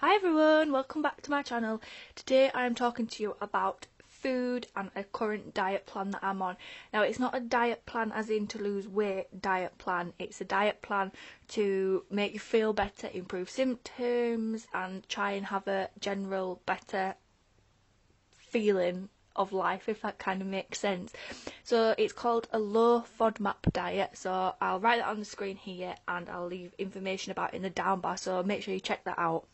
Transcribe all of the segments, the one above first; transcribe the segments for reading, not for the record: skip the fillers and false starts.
Hi everyone, welcome back to my channel. Today I am talking to you about food and a current diet plan that I'm on. Now it's not a diet plan as in to lose weight diet plan, it's a diet plan to make you feel better, improve symptoms and try and have a general better feeling of life, if that kind of makes sense. So it's called a low FODMAP diet, so I'll write that on the screen here and I'll leave information about it in the down bar, so make sure you check that out.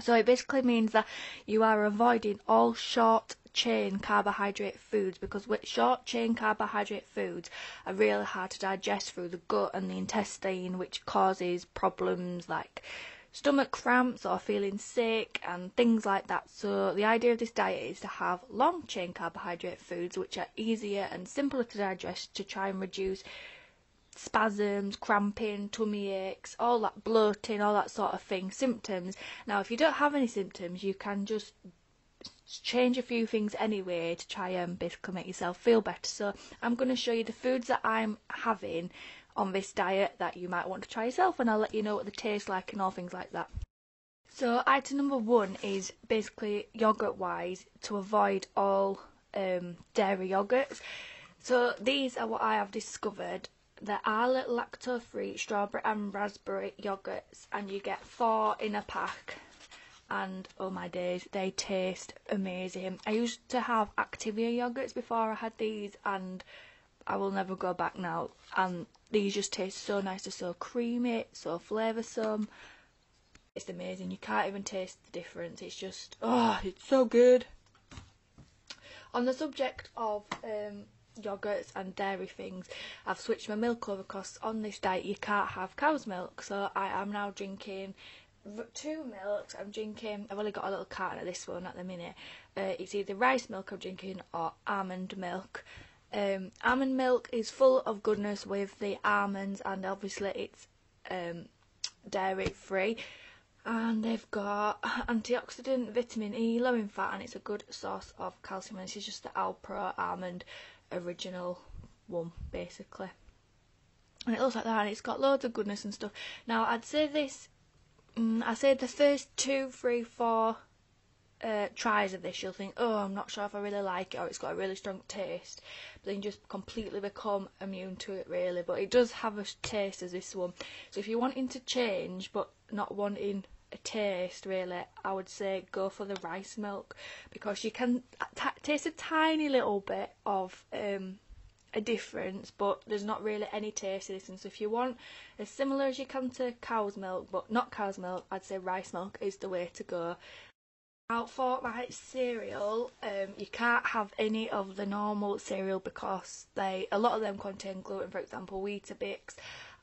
So it basically means that you are avoiding all short chain carbohydrate foods, because with short chain carbohydrate foods are really hard to digest through the gut and the intestine, which causes problems like stomach cramps or feeling sick and things like that. So the idea of this diet is to have long chain carbohydrate foods which are easier and simpler to digest, to try and reduce spasms, cramping, tummy aches, all that, bloating, all that sort of thing, symptoms. Now if you don't have any symptoms, you can just change a few things anyway to try and basically make yourself feel better. So I'm going to show you the foods that I'm having on this diet that you might want to try yourself, and I'll let you know what they taste like and all things like that. So item number one is basically yogurt wise, to avoid all dairy yogurts. So these are what I have discovered. They're Arla lactose-free strawberry and raspberry yogurts, and you get 4 in a pack. And oh my days, they taste amazing. I used to have Activia yogurts before I had these, and I will never go back now. And these just taste so nice, they're so creamy, so flavoursome. It's amazing, you can't even taste the difference. It's just, oh, it's so good. On the subject of yogurts and dairy things, I've switched my milk over because on this diet you can't have cow's milk, so I am now drinking 2 milks. I've only got a little carton of this one at the minute. It's either rice milk I'm drinking or almond milk. Almond milk is full of goodness with the almonds, and obviously it's dairy free, and they've got antioxidant, vitamin E, low in fat, and it's a good source of calcium. And this is just the Alpro almond original one basically, and it looks like that, and it's got loads of goodness and stuff. Now I'd say this, I say the first 2, 3, 4 tries of this you'll think, oh, I'm not sure if I really like it, or it's got a really strong taste, but then you just completely become immune to it really. But it does have a taste as this one, so if you're wanting to change but not wanting a taste really, I would say go for the rice milk, because you can taste a tiny little bit of a difference, but there's not really any taste to this. And so if you want as similar as you can to cow's milk but not cow's milk, I'd say rice milk is the way to go. Now for my cereal, you can't have any of the normal cereal because a lot of them contain gluten. For example, Weetabix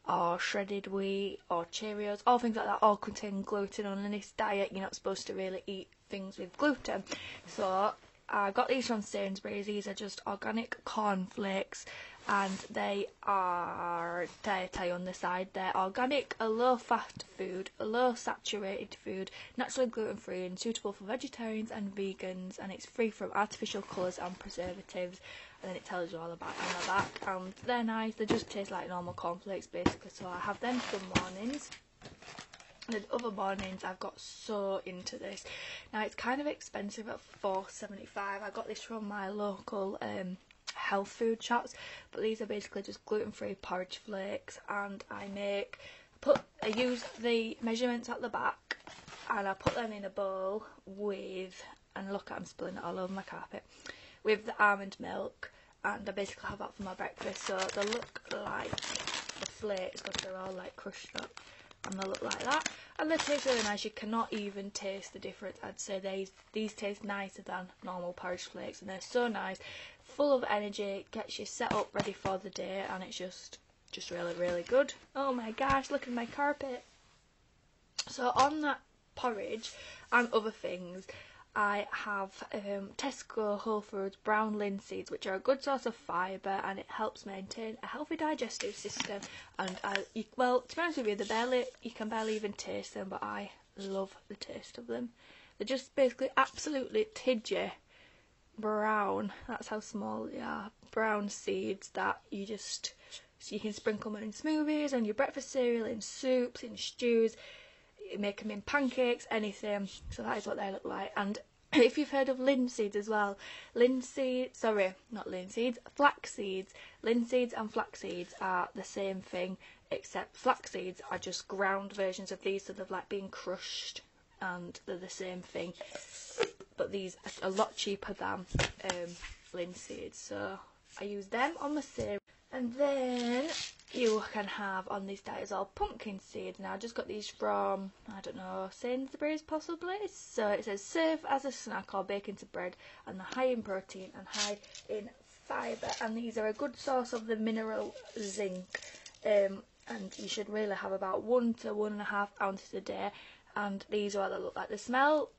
or shredded wheat or Cheerios, all things like that all contain gluten. On this diet you're not supposed to really eat things with gluten. So I got these from Sainsbury's. These are just organic cornflakes, and they are dietary on the side. They're organic, a low fat food, a low saturated food, naturally gluten free and suitable for vegetarians and vegans, and it's free from artificial colours and preservatives. And then it tells you all about it on the back, and they're nice. They just taste like normal cornflakes basically, so I have them some mornings. And then other mornings I've got so into this. Now it's kind of expensive at £4.75. I got this from my local health food shops, but these are basically just gluten-free porridge flakes, and I use the measurements at the back and I put them in a bowl with, and look, I'm spilling it all over my carpet, with the almond milk, and I basically have that for my breakfast. So they look like the flakes because they're all like crushed up, and they look like that, and they taste really nice. You cannot even taste the difference. I'd say these taste nicer than normal porridge flakes, and they're so nice, full of energy, gets you set up ready for the day, and it's just really, really good. Oh my gosh, look at my carpet. So on that porridge and other things, I have Tesco Whole Foods brown linseeds, which are a good source of fibre, and it helps maintain a healthy digestive system. And well, to be honest with you, you can barely even taste them, but I love the taste of them. They're just basically absolutely tidgy brown, that's how small they are, brown seeds that you can sprinkle them in smoothies, on your breakfast cereal, in soups, in stews. You make them in pancakes, anything. So that is what they look like. And if you've heard of linseeds as well, flax seeds. Linseeds and flax seeds are the same thing, except flax seeds are just ground versions of these, so they've like been crushed, and they're the same thing. But these are a lot cheaper than linseeds, so I use them on my cereal. And then you can have on this diet as well pumpkin seeds. Now I just got these from, I don't know, Sainsbury's possibly. So it says serve as a snack or bake into bread, and they're high in protein and high in fibre. And these are a good source of the mineral zinc. And you should really have about 1 to 1.5 ounces a day. And these are what they look like. The smell,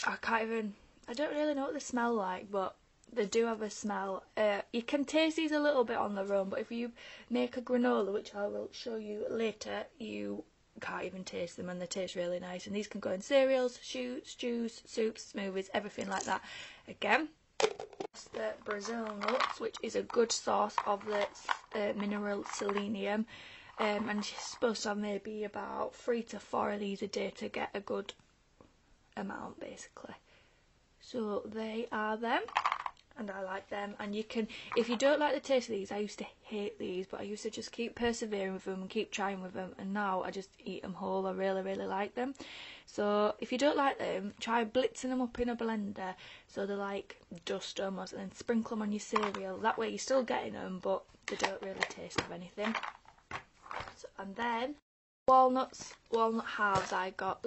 I don't really know what they smell like, but they do have a smell. You can taste these a little bit on their own, but if you make a granola, which I will show you later, you can't even taste them, and they taste really nice. And these can go in cereals, stews, soups, smoothies, everything like that. Again, the Brazil nuts, which is a good source of the mineral selenium, and you're supposed to have maybe about 3 to 4 of these a day to get a good amount, basically. So they are them, and I like them. And you can, if you don't like the taste of these, I used to hate these, but I used to just keep persevering with them and keep trying with them, and now I just eat them whole. I really like them. So if you don't like them, try blitzing them up in a blender so they're like dust almost, and then sprinkle them on your cereal. That way you're still getting them, but they don't really taste of anything. So, and then walnut halves I got,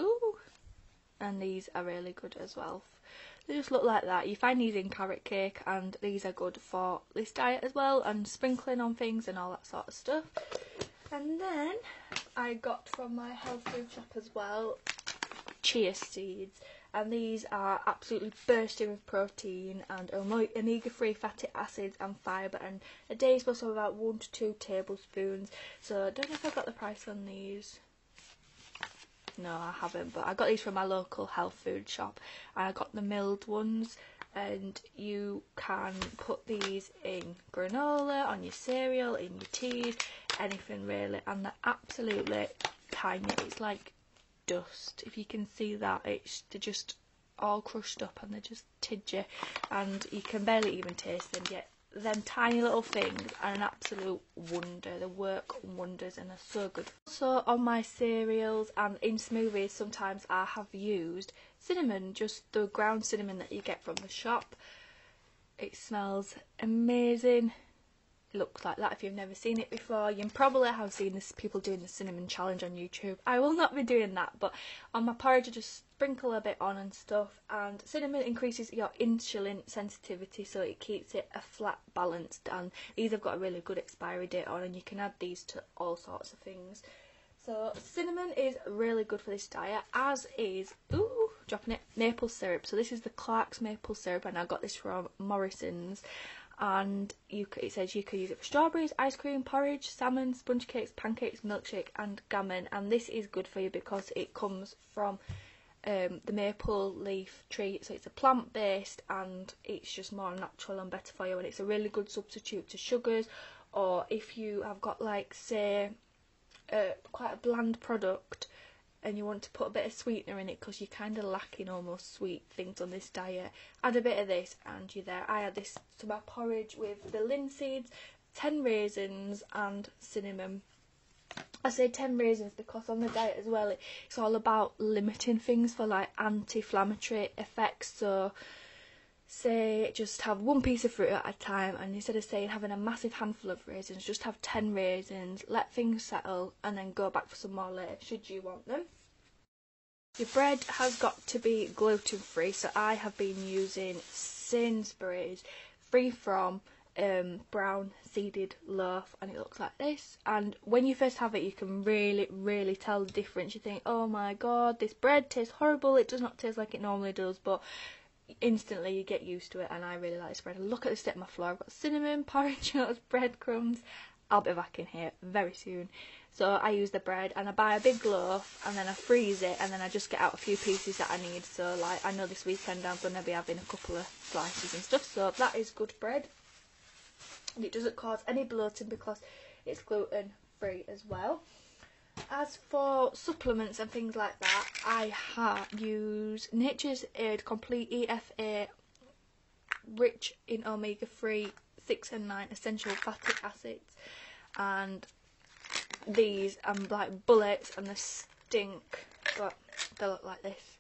and these are really good as well. They just look like that. You find these in carrot cake, and these are good for this diet as well, and sprinkling on things and all that sort of stuff. And then I got from my health food shop as well chia seeds, and these are absolutely bursting with protein and omega-3 fatty acids and fibre, and a day is supposed to have about 1 to 2 tablespoons. So I don't know if I got the price on these. No, I haven't, but I got these from my local health food shop, and I got the milled ones, and you can put these in granola, on your cereal, in your teas, anything really, and they're absolutely tiny. It's like dust, if you can see that. They're just all crushed up, and they're just tidgy, and you can barely even taste them yet. Them tiny little things are an absolute wonder. They work wonders, and they're so good. So on my cereals and in smoothies, sometimes I have used cinnamon, just the ground cinnamon that you get from the shop. It smells amazing. It looks like that if you've never seen it before. You probably have seen this, people doing the cinnamon challenge on YouTube. I will not be doing that, but on my porridge I just sprinkle a bit on and stuff. And cinnamon increases your insulin sensitivity, so it keeps it a flat balanced, and these have got a really good expiry date on, and you can add these to all sorts of things. So cinnamon is really good for this diet, as is, dropping it, maple syrup. So this is the Clark's maple syrup, and I got this from Morrison's. And it says you can use it for strawberries, ice cream, porridge, salmon, sponge cakes, pancakes, milkshake and gammon. And this is good for you because it comes from the maple leaf tree, so it's a plant-based, and it's just more natural and better for you, and it's a really good substitute to sugars. Or if you have got, like, say, quite a bland product and you want to put a bit of sweetener in it because you're kind of lacking almost sweet things on this diet, add a bit of this and you're there. I add this to my porridge with the linseeds, 10 raisins and cinnamon. I say 10 raisins because on the diet as well, it's all about limiting things for like anti-inflammatory effects. So say just have 1 piece of fruit at a time, and instead of saying having a massive handful of raisins, just have 10 raisins, let things settle, and then go back for some more later should you want them. Your bread has got to be gluten free, so I have been using Sainsbury's free from brown seeded loaf, and it looks like this. And when you first have it, you can really tell the difference. You think, oh my god, this bread tastes horrible, it does not taste like it normally does, but instantly you get used to it, and I really like this bread. Look at the state of my floor. I've got cinnamon, porridge nuts, breadcrumbs. I'll be back in here very soon. So I use the bread, and I buy a big loaf, and then I freeze it, and then I just get out a few pieces that I need. So like, I know this weekend I'm going to be having a couple of slices and stuff, so that is good bread. And it doesn't cause any bloating because it's gluten free as well. As for supplements and things like that, I use Nature's Aid Complete EFA, rich in omega-3, 6 and 9 essential fatty acids, and these like bullets and they stink, but they look like this.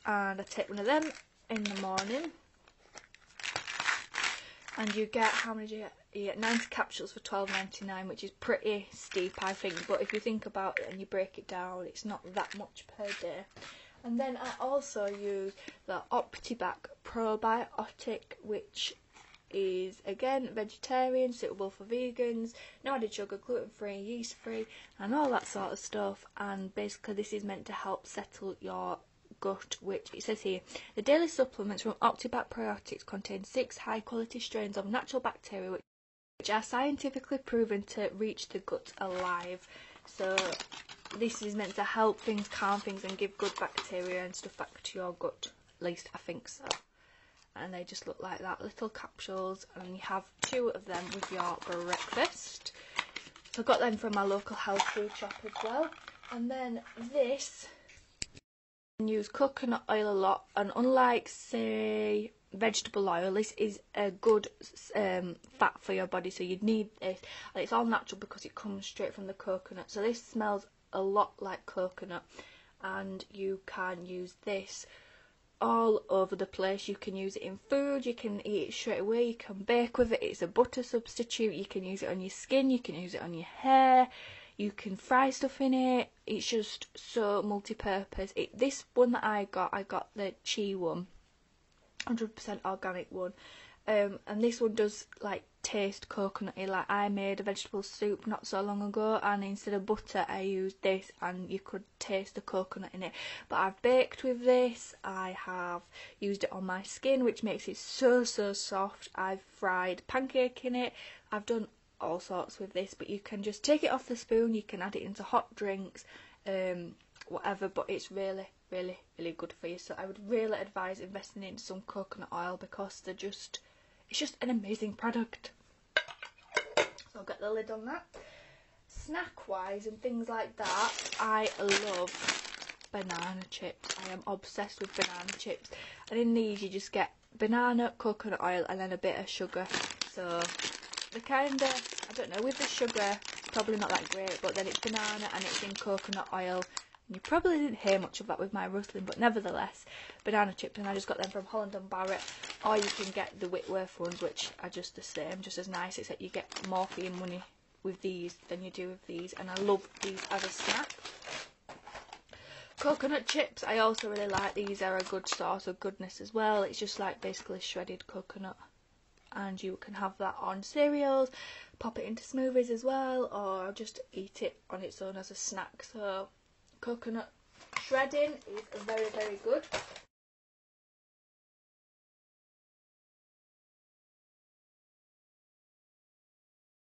And I take one of them in the morning, and you get, how many do you get? You get 90 capsules for $12.99, which is pretty steep, I think, but if you think about it and you break it down, it's not that much per day. And then I also use the Optibac Probiotic, which is, again, vegetarian, suitable for vegans, no added sugar, gluten-free, yeast-free, and all that sort of stuff. And basically this is meant to help settle your gut, which it says here, the daily supplements from Optibac Probiotics contain 6 high-quality strains of natural bacteria which are scientifically proven to reach the gut alive. So this is meant to help things, calm things, and give good bacteria and stuff back to your gut. At least I think so. And they just look like that, little capsules, and you have 2 of them with your breakfast. So I got them from my local health food shop as well. And then this, I use coconut oil a lot, and unlike, say, vegetable oil, this is a good fat for your body, so you'd need this, and it's all natural because it comes straight from the coconut. So this smells a lot like coconut, and you can use this all over the place. You can use it in food, you can eat it straight away, you can bake with it, it's a butter substitute, you can use it on your skin, you can use it on your hair, you can fry stuff in it. It's just so multi-purpose. This one that I got the Chi one, 100% organic one, and this one does like taste coconutty. Like, I made a vegetable soup not so long ago, and instead of butter I used this, and you could taste the coconut in it. But I've baked with this, I have used it on my skin, which makes it so soft. I've fried pancake in it, I've done all sorts with this. But you can just take it off the spoon, you can add it into hot drinks, whatever, but it's really good for you. So I would really advise investing in some coconut oil, because it's just an amazing product. So I'll get the lid on that. Snack wise and things like that, I love banana chips. I am obsessed with banana chips, and in these you just get banana, coconut oil, and then a bit of sugar. So the kind of, I don't know, with the sugar it's probably not that great, but then it's banana and it's in coconut oil. You probably didn't hear much of that with my rustling, but nevertheless, banana chips, and I just got them from Holland and Barrett, or you can get the Whitworth ones, which are just the same, just as nice, except you get more for your money with these than you do with these, and I love these as a snack. Coconut chips, I also really like. These are a good source of goodness as well. It's just like basically shredded coconut, and you can have that on cereals, pop it into smoothies as well, or just eat it on its own as a snack. So coconut shredding is very good.